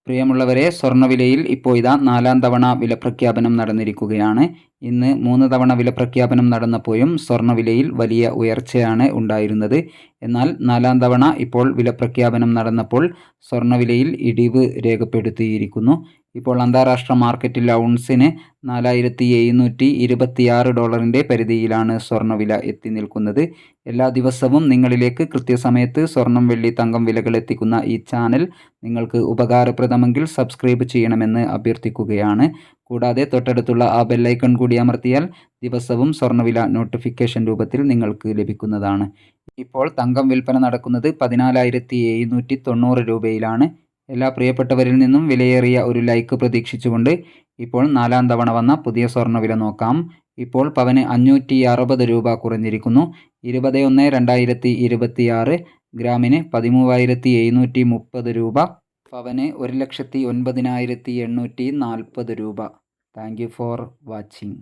പ്രിയമുള്ളവരെ, സ്വർണ്ണവിലയിൽ ഇപ്പോൾ ഇതാ 4-ാം തവണ വിലപ്രഖ്യാപനം നടന്നിരിക്കുകയാണ്. ഇന്ന് 3 തവണ വിലപ്രഖ്യാപനം നടന്നപ്പോഴും സ്വർണ്ണവിലയിൽ വലിയ ഉയർച്ചയാണ് ഉണ്ടായിരുന്നത്. എന്നാൽ 4-ാം തവണ ഇപ്പോൾ വിലപ്രഖ്യാപനം നടന്നപ്പോൾ സ്വർണ്ണവിലയിൽ ഇടിവ് രേഖപ്പെടുത്തിയിരിക്കുന്നു. ഇപ്പോൾ അന്താരാഷ്ട്ര മാർക്കറ്റിൽ ഔൺസിന് $4,726 പരിധിയിലാണ് സ്വർണ്ണവില എത്തി നിൽക്കുന്നത്. എല്ലാ ദിവസവും നിങ്ങളിലേക്ക് കൃത്യസമയത്ത് സ്വർണം, വെള്ളി, തങ്കം വിലകൾ എത്തിക്കുന്ന ഈ ചാനൽ നിങ്ങൾക്ക് ഉപകാരപ്രദമെങ്കിൽ സബ്സ്ക്രൈബ് ചെയ്യണമെന്ന് അഭ്യർത്ഥിക്കുകയാണ്. കൂടാതെ തൊട്ടടുത്തുള്ള ആ ബെല്ലൈക്കൺ കൂടി അമർത്തിയാൽ ദിവസവും സ്വർണ്ണവില നോട്ടിഫിക്കേഷൻ രൂപത്തിൽ നിങ്ങൾക്ക് ലഭിക്കുന്നതാണ്. ഇപ്പോൾ തങ്കം വിൽപ്പന നടക്കുന്നത് 14,790 രൂപയിലാണ്. എല്ലാ പ്രിയപ്പെട്ടവരിൽ നിന്നും വിലയേറിയ ഒരു ലൈക്ക് പ്രതീക്ഷിച്ചുകൊണ്ട് ഇപ്പോൾ 4-ാം തവണ വന്ന പുതിയ സ്വർണ്ണവില നോക്കാം. ഇപ്പോൾ പവന് 560 രൂപ കുറഞ്ഞിരിക്കുന്നു. 20/1/2026 ഗ്രാമിന് 13,730 രൂപ. പവന് 1,09,840 രൂപ. Thank you for watching.